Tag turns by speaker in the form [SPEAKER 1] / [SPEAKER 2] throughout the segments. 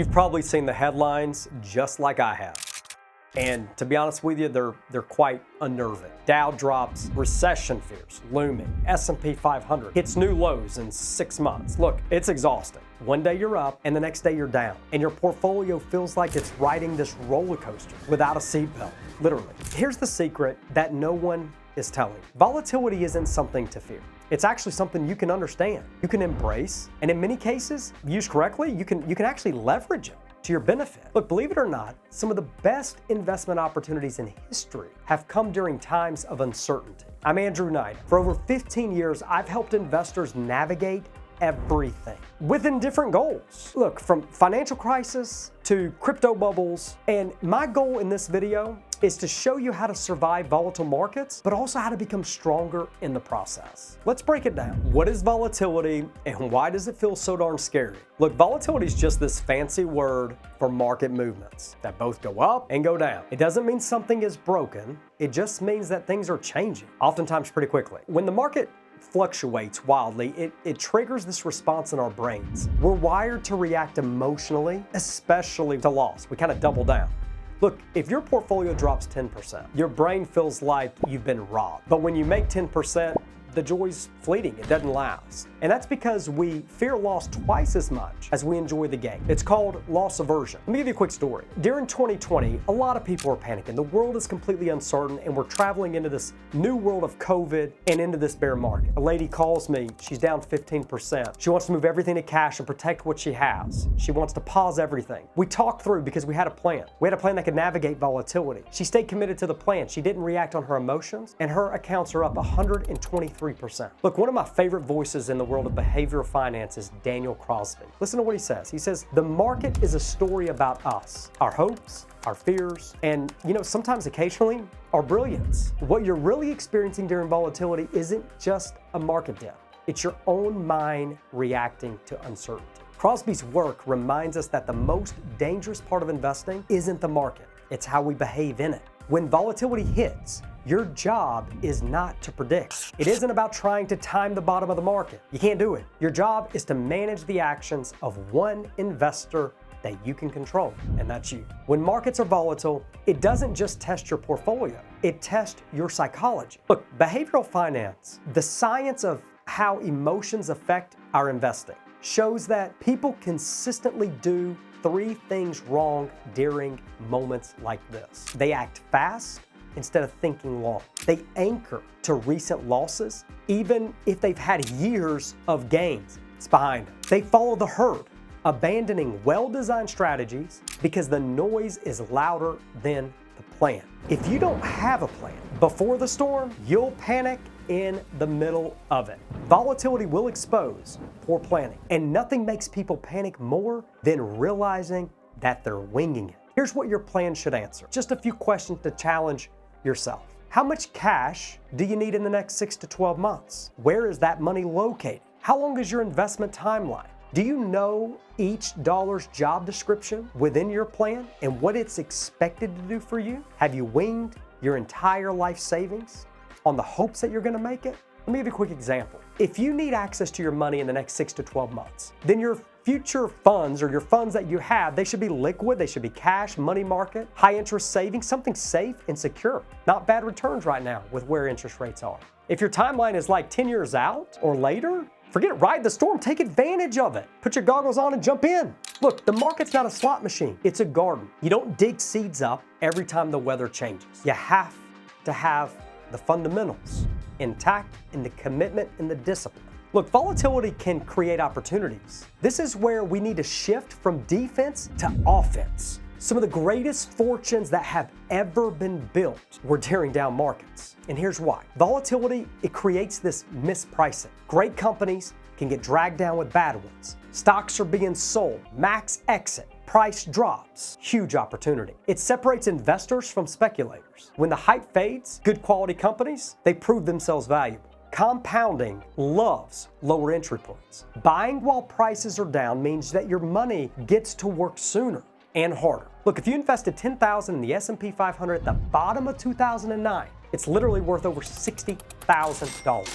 [SPEAKER 1] You've probably seen the headlines just like I have. And to be honest with you, they're quite unnerving. Dow drops, recession fears looming. S&P 500 hits new lows in 6 months. Look, it's exhausting. One day you're up and the next day you're down. And your portfolio feels like it's riding this roller coaster without a seatbelt, literally. Here's the secret that no one is telling. Volatility isn't something to fear. It's actually something you can understand, you can embrace, and in many cases, used correctly, you can actually leverage it to your benefit. Look, believe it or not, some of the best investment opportunities in history have come during times of uncertainty. I'm Andrew Knight. For over 15 years, I've helped investors navigate everything within different goals. Look, from financial crisis to crypto bubbles, and my goal in this video is to show you how to survive volatile markets, but also how to become stronger in the process. Let's break it down. What is volatility and why does it feel so darn scary? Look, volatility is just this fancy word for market movements that both go up and go down. It doesn't mean something is broken. It just means that things are changing, oftentimes pretty quickly. When the market fluctuates wildly, it triggers this response in our brains. We're wired to react emotionally, especially to loss. We kind of double down. Look, if your portfolio drops 10%, your brain feels like you've been robbed. But when you make 10%, the joy's fleeting, it doesn't last. And that's because we fear loss twice as much as we enjoy the gain. It's called loss aversion. Let me give you a quick story. During 2020, a lot of people are panicking. The world is completely uncertain and we're traveling into this new world of COVID and into this bear market. A lady calls me, she's down 15%. She wants to move everything to cash and protect what she has. She wants to pause everything. We talked through because we had a plan. We had a plan that could navigate volatility. She stayed committed to the plan. She didn't react on her emotions and her accounts are up 123%. Look, one of my favorite voices in the world of behavioral finance is Daniel Crosby. Listen to what he says. He says, the market is a story about us, our hopes, our fears, and sometimes occasionally our brilliance. What you're really experiencing during volatility isn't just a market dip. It's your own mind reacting to uncertainty. Crosby's work reminds us that the most dangerous part of investing isn't the market. It's how we behave in it. When volatility hits, your job is not to predict. It isn't about trying to time the bottom of the market. You can't do it. Your job is to manage the actions of one investor that you can control, and that's you. When markets are volatile, it doesn't just test your portfolio, it tests your psychology. Look, behavioral finance, the science of how emotions affect our investing, shows that people consistently do 3 things wrong during moments like this. They act fast instead of thinking long. They anchor to recent losses, even if they've had years of gains. It's behind them. They follow the herd, abandoning well-designed strategies because the noise is louder than the plan. If you don't have a plan before the storm, you'll panic in the middle of it. Volatility will expose poor planning, and nothing makes people panic more than realizing that they're winging it. Here's what your plan should answer. Just a few questions to challenge yourself. How much cash do you need in the next 6 to 12 months? Where is that money located? How long is your investment timeline? Do you know each dollar's job description within your plan and what it's expected to do for you? Have you winged your entire life savings on the hopes that you're going to make it? Let me give you a quick example. If you need access to your money in the next 6 to 12 months, then your future funds or your funds that you have, they should be liquid, they should be cash, money market, high interest savings, something safe and secure. Not bad returns right now with where interest rates are. If your timeline is like 10 years out or later, forget it, ride the storm, take advantage of it. Put your goggles on and jump in. Look, the market's not a slot machine, it's a garden. You don't dig seeds up every time the weather changes. You have to have the fundamentals intact and the commitment and the discipline. Look, volatility can create opportunities. This is where we need to shift from defense to offense. Some of the greatest fortunes that have ever been built were during down markets. And here's why. Volatility, it creates this mispricing. Great companies can get dragged down with bad ones. Stocks are being sold, max exit, price drops, huge opportunity. It separates investors from speculators. When the hype fades, good quality companies, they prove themselves valuable. Compounding loves lower entry points. Buying while prices are down means that your money gets to work sooner and harder. Look, if you invested $10,000 in the S&P 500 at the bottom of 2009, it's literally worth over $60,000.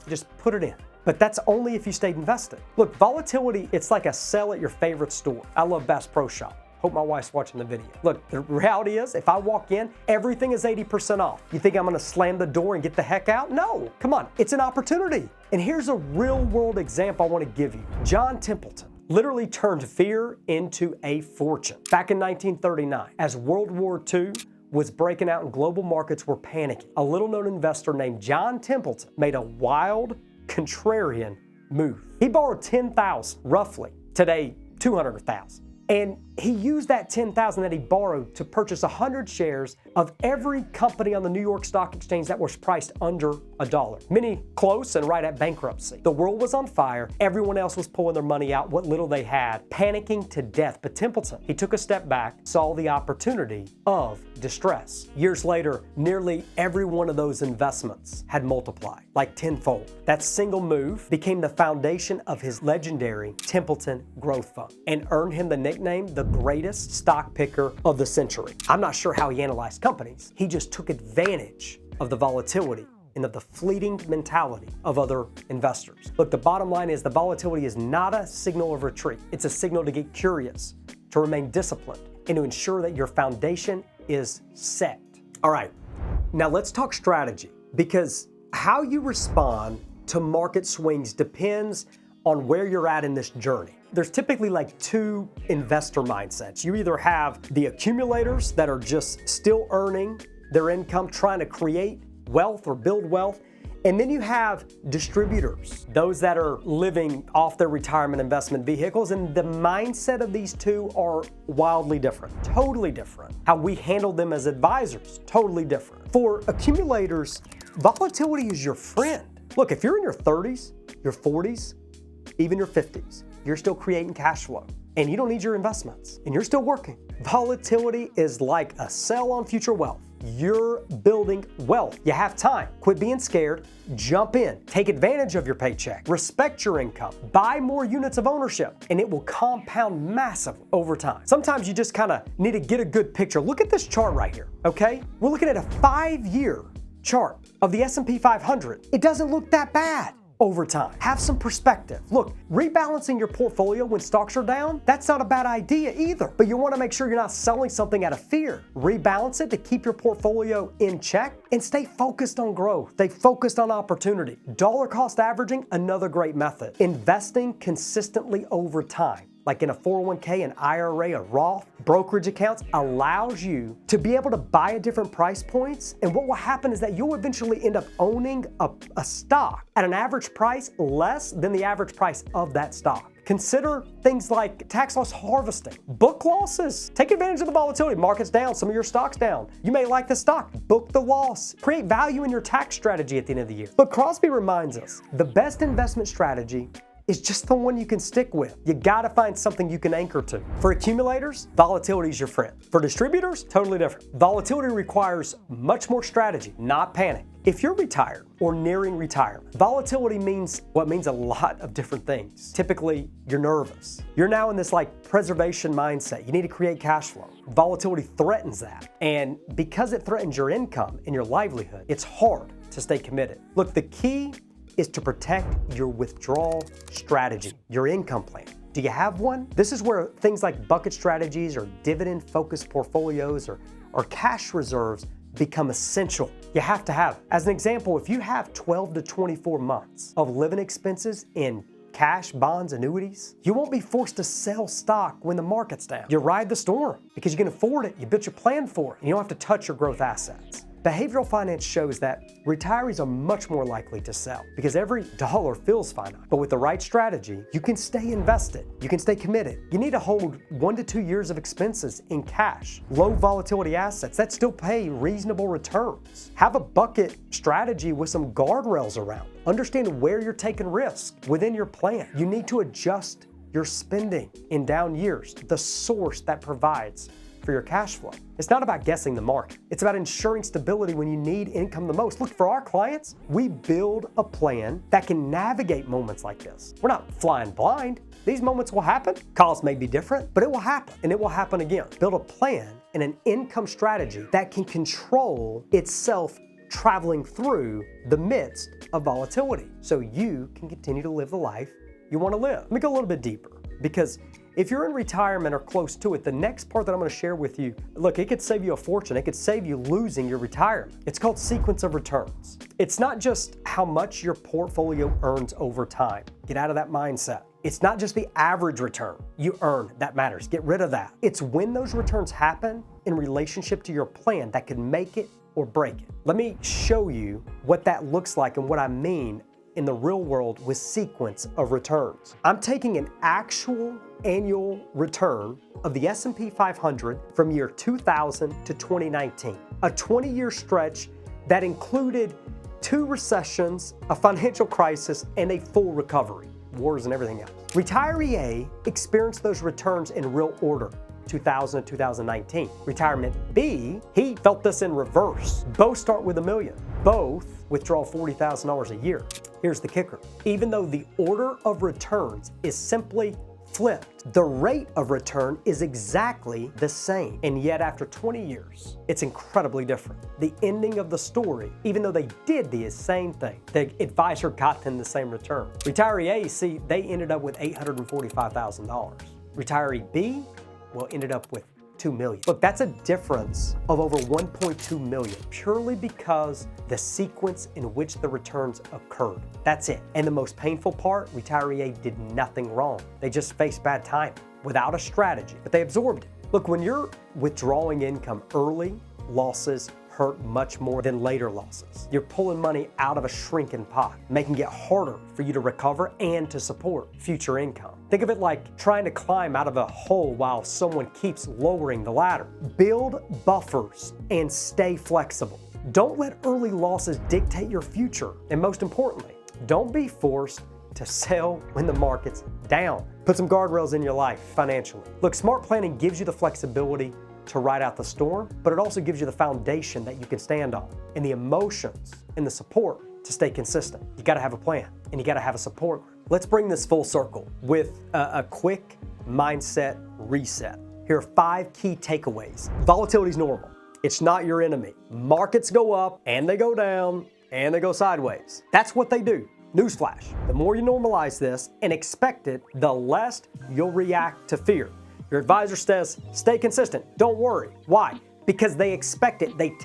[SPEAKER 1] You just put it in. but that's only if you stayed invested. Look, volatility, it's like a sale at your favorite store. I love Bass Pro Shop. Hope my wife's watching the video. Look, the reality is, if I walk in, everything is 80% off. You think I'm gonna slam the door and get the heck out? No, come on, it's an opportunity. And here's a real world example I wanna give you. John Templeton literally turned fear into a fortune. Back in 1939, as World War II was breaking out and global markets were panicking, a little known investor named John Templeton made a wild, contrarian move. He borrowed $10,000, roughly, today $200,000. And he used that $10,000 that he borrowed to purchase 100 shares of every company on the New York Stock Exchange that was priced under $1. Many close and right at bankruptcy. The world was on fire. Everyone else was pulling their money out, what little they had, panicking to death. But Templeton, he took a step back, saw the opportunity of distress. Years later, nearly every one of those investments had multiplied, like tenfold. That single move became the foundation of his legendary Templeton Growth Fund and earned him the nickname the greatest stock picker of the century. I'm not sure how he analyzed companies. He just took advantage of the volatility and of the fleeting mentality of other investors. Look, the bottom line is the volatility is not a signal of retreat. It's a signal to get curious, to remain disciplined, and to ensure that your foundation is set. All right, now let's talk strategy, because how you respond to market swings depends on where you're at in this journey. There's typically like two investor mindsets. You either have the accumulators that are just still earning their income, trying to create wealth or build wealth, and then you have distributors, those that are living off their retirement investment vehicles, and the mindset of these two are wildly different, totally different. How we handle them as advisors, totally different. For accumulators, volatility is your friend. Look, if you're in your 30s, your 40s, even your 50s, you're still creating cash flow and you don't need your investments and you're still working. Volatility is like a sell on future wealth. You're building wealth. You have time. Quit being scared. Jump in. Take advantage of your paycheck. Respect your income. Buy more units of ownership, and it will compound massively over time. Sometimes you just kind of need to get a good picture. Look at this chart right here, okay? We're looking at a 5-year chart of the S&P 500. It doesn't look that bad over time. Have some perspective. Look, rebalancing your portfolio when stocks are down, that's not a bad idea either. But you want to make sure you're not selling something out of fear. Rebalance it to keep your portfolio in check and stay focused on growth. Stay focused on opportunity. Dollar cost averaging, another great method. Investing consistently over time, like in a 401k, an IRA, a Roth, brokerage accounts, allows you to be able to buy at different price points. And what will happen is that you'll eventually end up owning a stock at an average price less than the average price of that stock. Consider things like tax loss harvesting, book losses. Take advantage of the volatility. Market's down, some of your stock's down. You may like the stock, book the loss. Create value in your tax strategy at the end of the year. But Crosby reminds us, the best investment strategy is just the one you can stick with. You gotta find something you can anchor to. For accumulators, volatility is your friend. For distributors, totally different. Volatility requires much more strategy, not panic. If you're retired or nearing retirement, volatility means a lot of different things. Typically, you're nervous. You're now in this like preservation mindset. You need to create cash flow. Volatility threatens that. And because it threatens your income and your livelihood, it's hard to stay committed. Look, the key is to protect your withdrawal strategy, your income plan. Do you have one? This is where things like bucket strategies or dividend-focused portfolios or cash reserves become essential. You have to have. As an example, if you have 12 to 24 months of living expenses in cash, bonds, annuities, you won't be forced to sell stock when the market's down. You ride the storm because you can afford it. You built your plan for it. And you don't have to touch your growth assets. Behavioral finance shows that retirees are much more likely to sell because every dollar feels finite. But with the right strategy, you can stay invested. You can stay committed. You need to hold 1 to 2 years of expenses in cash, low volatility assets that still pay reasonable returns. Have a bucket strategy with some guardrails around it. Understand where you're taking risk within your plan. You need to adjust your spending in down years, the source that provides for your cash flow. It's not about guessing the market. It's about ensuring stability when you need income the most. Look, for our clients, we build a plan that can navigate moments like this. We're not flying blind. These moments will happen. Costs may be different, but it will happen, and it will happen again. Build a plan and an income strategy that can control itself traveling through the midst of volatility so you can continue to live the life you want to live. Let me go a little bit deeper, because if you're in retirement or close to it, the next part that I'm going to share with you, look, it could save you a fortune. It could save you losing your retirement. It's called sequence of returns. It's not just how much your portfolio earns over time. Get out of that mindset. It's not just the average return you earn that matters. Get rid of that. It's when those returns happen in relationship to your plan that can make it or break it. Let me show you what that looks like and what I mean in the real world with sequence of returns. I'm taking an actual annual return of the S&P 500 from year 2000 to 2019, a 20-year stretch that included 2 recessions, a financial crisis, and a full recovery, wars and everything else. Retiree A experienced those returns in real order, 2000 to 2019. Retirement B, he felt this in reverse. Both start with $1 million. Both withdraw $40,000 a year. Here's the kicker. Even though the order of returns is simply flipped, the rate of return is exactly the same. And yet after 20 years, it's incredibly different. The ending of the story, even though they did the same thing, the advisor got them the same return. Retiree A, see, they ended up with $845,000. Retiree B, well, ended up with $2 million. Look, that's a difference of over $1.2 million, purely because the sequence in which the returns occurred. That's it. And the most painful part, retiree A did nothing wrong. They just faced bad timing without a strategy, but they absorbed it. Look, when you're withdrawing income early, losses hurt much more than later losses. You're pulling money out of a shrinking pot, making it harder for you to recover and to support future income. Think of it like trying to climb out of a hole while someone keeps lowering the ladder. Build buffers and stay flexible. Don't let early losses dictate your future. And most importantly, don't be forced to sell when the market's down. Put some guardrails in your life financially. Look, smart planning gives you the flexibility to ride out the storm, but it also gives you the foundation that you can stand on and the emotions and the support to stay consistent. You gotta have a plan and you gotta have a support group. Let's bring this full circle with a quick mindset reset. Here are 5 key takeaways. Volatility is normal. It's not your enemy. Markets go up and they go down and they go sideways. That's what they do. Newsflash. The more you normalize this and expect it, the less you'll react to fear. Your advisor says, stay consistent, don't worry. Why? Because they expect it, they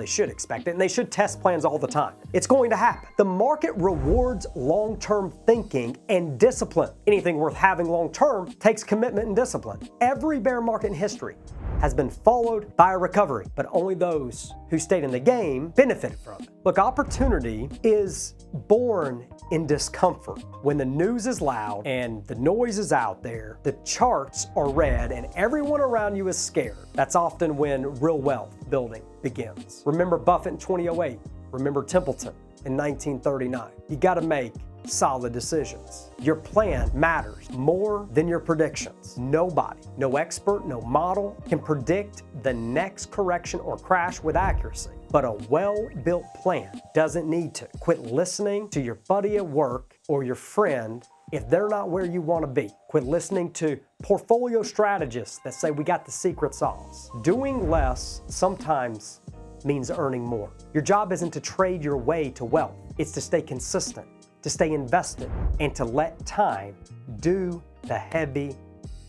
[SPEAKER 1] should expect it, and they should test plans all the time. It's going to happen. The market rewards long-term thinking and discipline. Anything worth having long-term takes commitment and discipline. Every bear market in history has been followed by a recovery, but only those who stayed in the game benefited from it. Look, opportunity is born in discomfort. When the news is loud and the noise is out there, the charts are red and everyone around you is scared. That's often when real wealth building begins. Remember Buffett in 2008. Remember Templeton in 1939. You gotta make solid decisions. Your plan matters more than your predictions. Nobody, no expert, no model can predict the next correction or crash with accuracy. But a well-built plan doesn't need to. Quit listening to your buddy at work or your friend if they're not where you want to be. Quit listening to portfolio strategists that say we got the secret sauce. Doing less sometimes means earning more. Your job isn't to trade your way to wealth. It's to stay consistent, to stay invested, and to let time do the heavy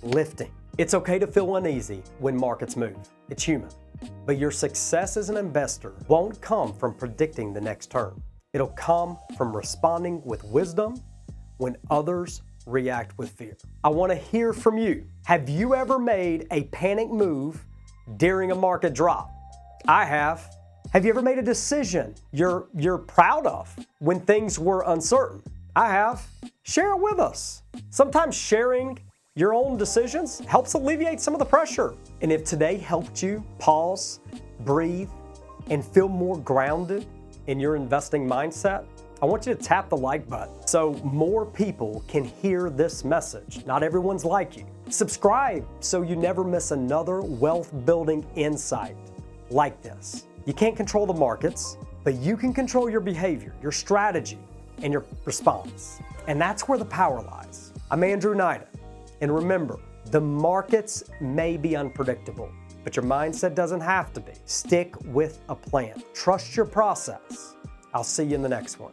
[SPEAKER 1] lifting. It's okay to feel uneasy when markets move. It's human. But your success as an investor won't come from predicting the next turn. It'll come from responding with wisdom when others react with fear. I want to hear from you. Have you ever made a panic move during a market drop? I have. Have you ever made a decision you're proud of when things were uncertain? I have. Share it with us. Sometimes sharing your own decisions helps alleviate some of the pressure. And if today helped you pause, breathe, and feel more grounded in your investing mindset, I want you to tap the like button so more people can hear this message. Not everyone's like you. Subscribe so you never miss another wealth-building insight like this. You can't control the markets, but you can control your behavior, your strategy, and your response. And that's where the power lies. I'm Andrew Nida, and remember, the markets may be unpredictable, but your mindset doesn't have to be. Stick with a plan. Trust your process. I'll see you in the next one.